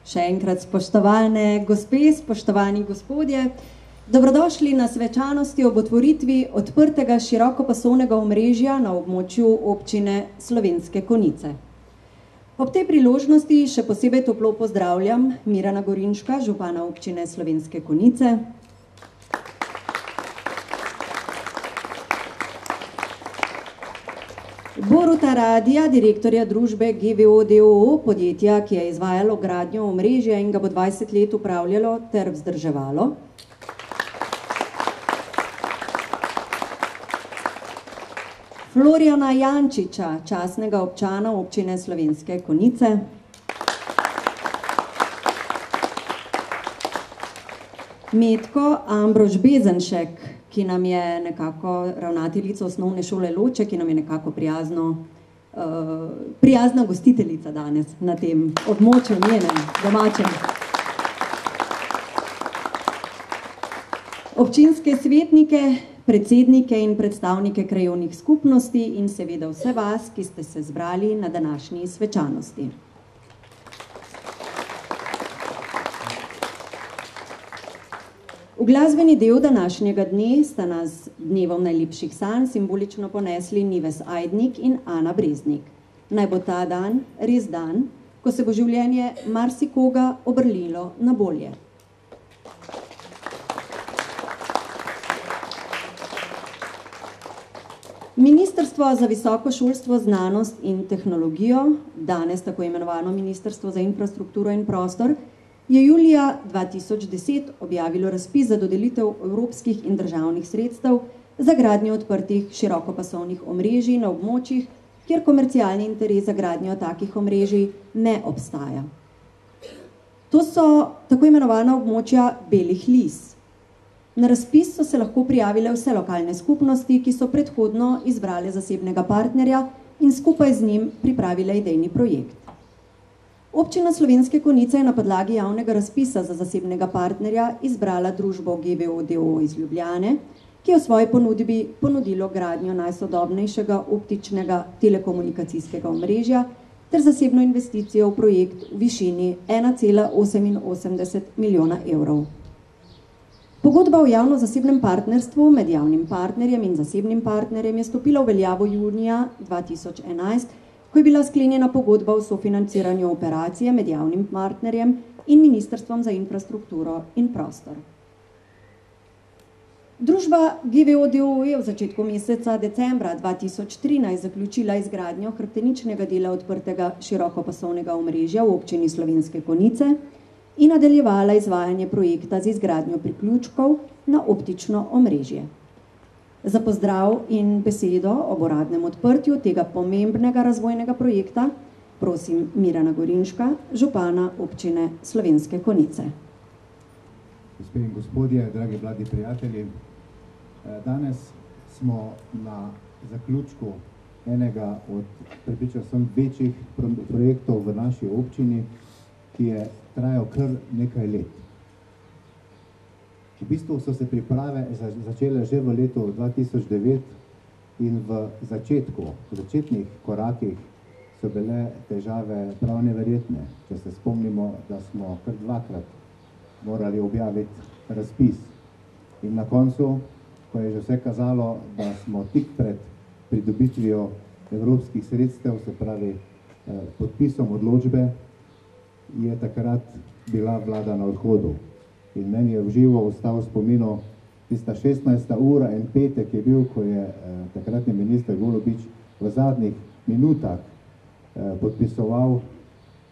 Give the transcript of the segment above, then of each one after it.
Še enkrat spoštovane gospe, spoštovani gospodje, dobrodošli na svečanosti ob otvoritvi odprtega širokopasovnega omrežja na območju občine Slovenske Konjice. Ob tej priložnosti še posebej toplo pozdravljam Mirana Gorinška, župana občine Slovenske Konjice, Boruta Radija, direktorja družbe GVO d.o.o., podjetja, ki je izvajalo gradnjo omrežja in ga bo 20 let upravljalo ter vzdrževalo. Florjana Jančiča, častnega občana občine Slovenske Konjice. Metko Ambrož Bezenšek, ki nam je nekako ravnateljica osnovne šole Loče, ki nam je nekako prijazna gostiteljica danes na tem območju njenem domačem. Občinske svetnike, predsednike in predstavnike krajevnih skupnosti in seveda vse vas, ki ste se zbrali na današnji svečanosti. V glasbeni del današnjega dne sta nas dnevom najlepših sanj simbolično ponesli Nives Ajdnik in Ana Breznik. Naj bo ta dan res dan, ko se bo življenje marsikoga obrnilo na bolje. Ministrstvo za visoko šolstvo, znanost in tehnologijo, danes tako imenovano Ministrstvo za infrastrukturo in prostor, je julija 2010 objavilo razpis za dodelitev evropskih in državnih sredstev za gradnjo odprtih širokopasovnih omrežij na območjih, kjer komercialni interes za gradnjo takih omrežij ne obstaja. To so tako imenovana območja belih lis. Na razpis so se lahko prijavile vse lokalne skupnosti, ki so predhodno izbrale zasebnega partnerja in skupaj z njim pripravile idejni projekt. Občina Slovenske Konjice je na podlagi javnega razpisa za zasebnega partnerja izbrala družbo GVO d.o.o. iz Ljubljane, ki je v svoji ponudbi ponudilo gradnjo najsodobnejšega optičnega telekomunikacijskega omrežja ter zasebno investicijo v projekt v višini 1,88 milijona evrov. Pogodba o javno-zasebnem partnerstvu med javnim partnerjem in zasebnim partnerjem je stopila v veljavo junija 2011, ko je bila sklenjena pogodba o sofinanciranju operacije med javnim partnerjem in Ministrstvom za infrastrukturo in prostor. Družba GVO d.o.o. je v začetku meseca decembra 2013 zaključila izgradnjo hrbteničnega dela odprtega širokopasovnega omrežja v občini Slovenske Konjice in nadaljevala izvajanje projekta z izgradnjo priključkov na optično omrežje. Za pozdrav in besedo ob uradnem odprtju tega pomembnega razvojnega projekta prosim Mirana Gorinška, župana občine Slovenske Konjice. Gospe in gospodje, dragi mladi prijatelji, danes smo na zaključku enega od, prepričal sem, večjih projektov v naši občini, ki je trajal kar nekaj let. V bistvu so se priprave začele že v letu 2009 in v začetnih korakih so bile težave prav neverjetne. Če se spomnimo, da smo kar dvakrat morali objaviti razpis. In na koncu, ko je že vse kazalo, da smo tik pred pridobitvijo evropskih sredstev, se pravi podpisom odločbe, je takrat bila vlada na odhodu. In meni je v živo ostal spomin tista 16. ura in petek je bil, ko je takratni minister Golobič v zadnjih minutah podpisoval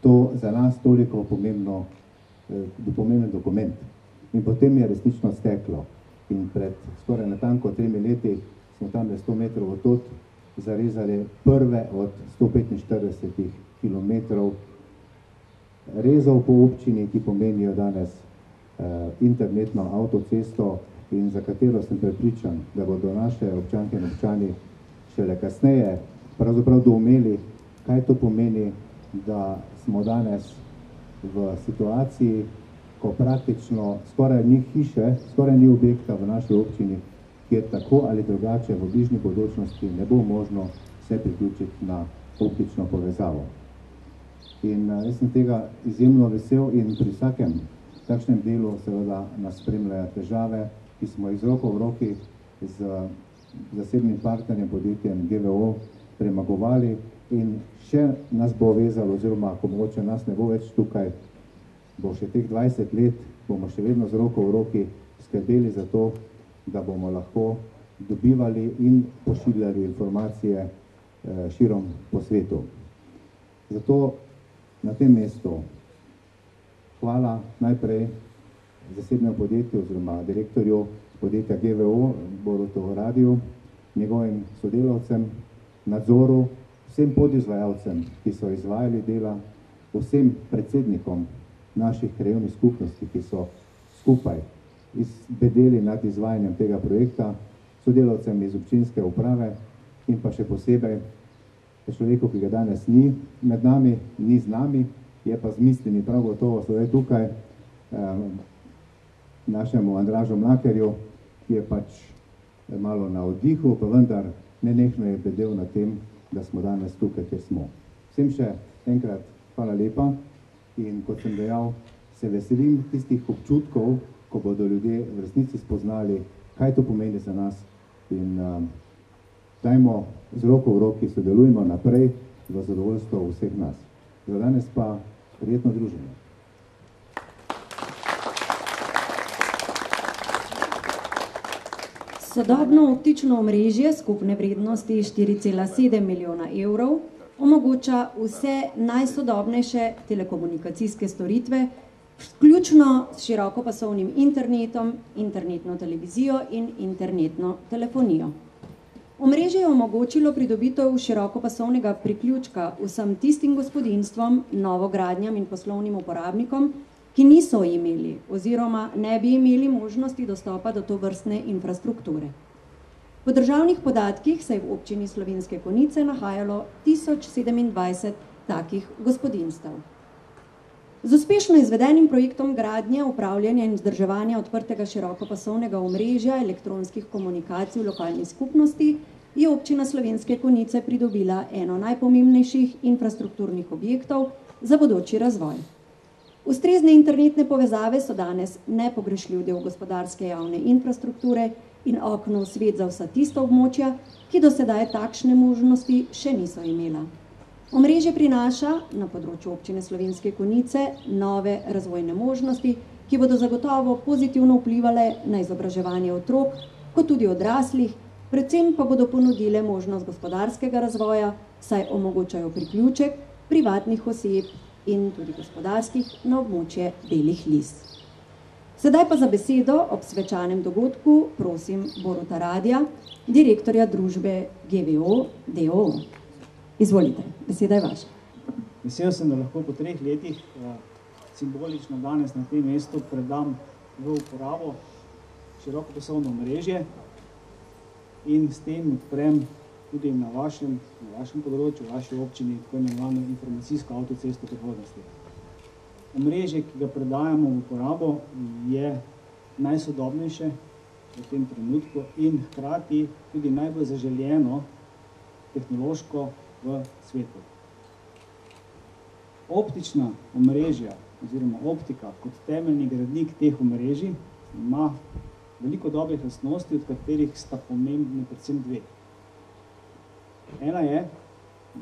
to za nas toliko pomemben dokument. In potem je resnično steklo. In pred skoraj natanko 3 leti smo tam 100 metrov od tod zarezali prve od 145 kilometrov rezov po občini, ki pomenijo danes internetno avtocesto in za katero sem prepričan, da bodo naše občanke in občani šele kasneje pravzaprav doumeli, kaj to pomeni, da smo danes v situaciji, ko praktično skoraj ni hiše, skoraj ni objekta v naši občini, kjer tako ali drugače v bližnji bodočnosti ne bo možno se priključiti na optično povezavo. In jaz sem tega izjemno vesel in pri vsakem takšnem delu seveda nas spremljajo težave, ki smo jih z roko v roki z zasebnim partnerjem podjetjem GVO premagovali in še nas bo vezalo, oziroma ko mogoče nas ne bo več tukaj, bo še teh 20 let, bomo še vedno z roko v roki skrbeli za to, da bomo lahko dobivali in pošiljali informacije širom po svetu. Zato na tem mestu hvala najprej zasebnemu podjetju oziroma direktorju podjetja GVO, Borutu Radiju, njegovim sodelavcem, nadzoru, vsem podizvajalcem, ki so izvajali dela, vsem predsednikom naših krajevnih skupnosti, ki so skupaj izbedeli nad izvajanjem tega projekta, sodelavcem iz občinske uprave in pa še posebej človeku, ki ga danes ni med nami, ni z nami, je pa z mislimi prav gotovo sedaj tukaj, našemu Andražu Mlakerju, ki je pač malo na oddihu, pa vendar nenehno je bedel na tem, da smo danes tukaj, kjer smo. Vsem še enkrat hvala lepa in kot sem dejal, se veselim tistih občutkov, ko bodo ljudje v resnici spoznali, kaj to pomeni za nas in dajmo z roko v roki, sodelujmo naprej v zadovoljstvo vseh nas. Za danes pa prijetno druženje. Sodobno optično omrežje skupne vrednosti 4,7 milijona evrov omogoča vse najsodobnejše telekomunikacijske storitve, vključno s širokopasovnim internetom, internetno televizijo in internetno telefonijo. Omrežje je omogočilo pridobitev širokopasovnega priključka vsem tistim gospodinjstvom, novogradnjam in poslovnim uporabnikom, ki niso imeli oziroma ne bi imeli možnosti dostopa do tovrstne infrastrukture. Po državnih podatkih se je v občini Slovenske Konjice nahajalo 1027 takih gospodinjstev. Z uspešno izvedenim projektom gradnje, upravljanja in vzdrževanja odprtega širokopasovnega omrežja elektronskih komunikacij v lokalni skupnosti je občina Slovenske Konjice pridobila eno najpomembnejših infrastrukturnih objektov za bodoči razvoj. Ustrezne internetne povezave so danes nepogrešljiv del gospodarske javne infrastrukture in okno v svet za vsa tista območja, ki do sedaj takšne možnosti še niso imela. Omrežje prinaša na področju občine Slovenske Konjice nove razvojne možnosti, ki bodo zagotovo pozitivno vplivale na izobraževanje otrok, kot tudi odraslih, predvsem pa bodo ponudile možnost gospodarskega razvoja, saj omogočajo priključek privatnih oseb in tudi gospodarskih na območje Belih lis. Sedaj pa za besedo ob svečanem dogodku prosim Boruta Radija, direktorja družbe GVO d.o.o. Izvolite, beseda je vaša. Vesel sem, da lahko po 3 letih simbolično danes na tem mestu predam v uporabo širokopasovno omrežje in s tem odprem tudi na vašem področju, v vaši občini, tako imenovano informacijsko avtocesto prihodnosti. Omrežje, ki ga predajamo v uporabo, je najsodobnejše v tem trenutku in hkrati tudi najbolj zaželjeno tehnološko v svetu. Optična omrežja oziroma optika kot temeljni gradnik teh omrežij ima veliko dobrih lastnosti, od katerih sta pomembni predvsem dve. Ena je,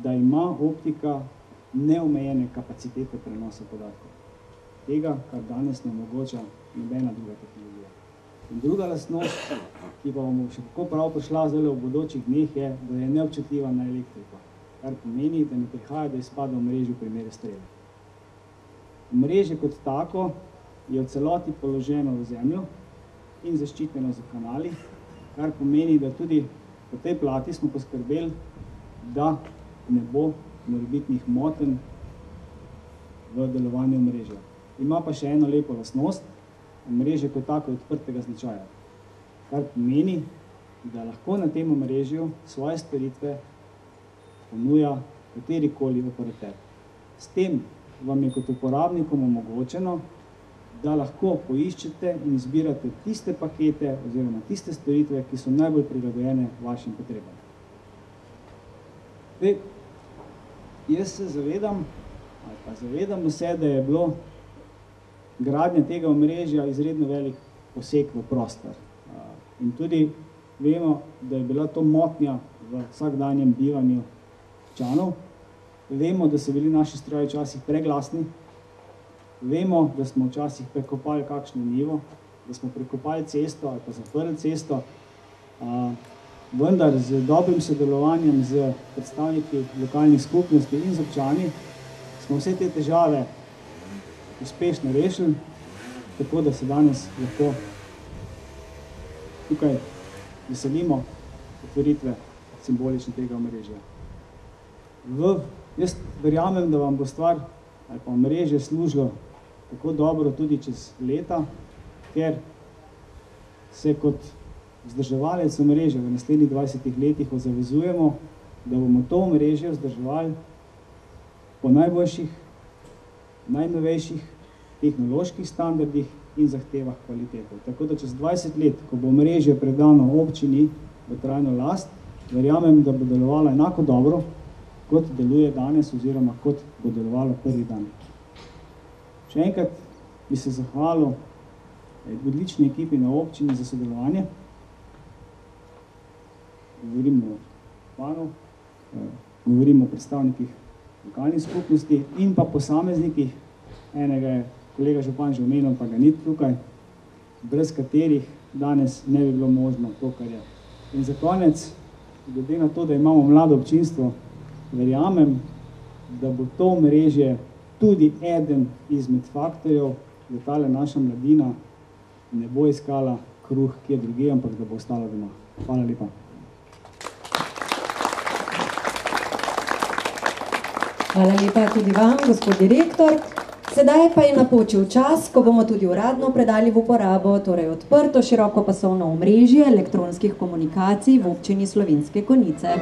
da ima optika neomejene kapacitete prenosa podatkov. Tega, kar danes ne omogoča nobena druga tehnologija. In druga lastnost, ki pa bomo še kako prav prišla zdaj v bodočih dneh, je, da je neobčutljiva na elektriko. kar pomeni, da ne prihaja do izpada omrežja v primeru strele. Omrežje kot tako je v celoti položeno v zemljo in zaščiteno z kanali, kar pomeni, da tudi po tej plati smo poskrbeli, da ne bo morebitnih motenj v delovanju omrežja. Ima pa še eno lepo lastnost, omrežje kot tako je odprtega značaja, kar pomeni, da lahko na tem omrežju svoje storitve ponuja katerikoli operater. S tem vam je kot uporabnikom omogočeno, da lahko poiščete in izbirate tiste pakete oziroma tiste storitve, ki so najbolj prilagojene vašim potrebam. Jaz se zavedam, ali pa zavedamo se, da je bilo gradnja tega omrežja izredno velik poseg v prostor. In tudi vemo, da je bila to motnja v vsakdanjem bivanju občanov. Vemo, da so bili naši stroji včasih preglasni. Vemo, da smo včasih prekopali kakšno njivo, da smo prekopali cesto ali pa zaprli cesto. Vendar z dobrim sodelovanjem z predstavniki lokalnih skupnosti in z občani smo vse te težave uspešno rešili, tako da se danes lahko tukaj veselimo otvoritve simbolično tega omrežja. Jaz verjamem, da vam bo stvar ali pa omrežje služilo tako dobro tudi čez leta, ker se kot vzdrževalec omrežja v naslednjih 20 letih zavezujemo, da bomo to omrežje vzdrževali po najboljših, najnovejših tehnoloških standardih in zahtevah kvalitete. Tako da čez 20 let, ko bo omrežje predano občini v trajno last, verjamem, da bo delovalo enako dobro, kot deluje danes oziroma kot bo delovalo prvi dan. Še enkrat bi se zahvalil odlični ekipi na občini za sodelovanje. Govorimo o županu, govorimo o predstavnikih lokalnih skupnosti in pa posameznikih. Enega je kolega župan že omenil, pa ga ni tukaj, brez katerih danes ne bi bilo možno to, kar je. In za konec, glede na to, da imamo mlado občinstvo, verjamem, da bo to omrežje tudi eden izmed faktorjev, da tale naša mladina ne bo iskala kruh kje drugje, ampak da bo ostala doma. Hvala lepa. Hvala lepa tudi vam, gospod direktor. Sedaj pa je napočil čas, ko bomo tudi uradno predali v uporabo, torej odprto širokopasovno omrežje elektronskih komunikacij v občini Slovenske Konjice.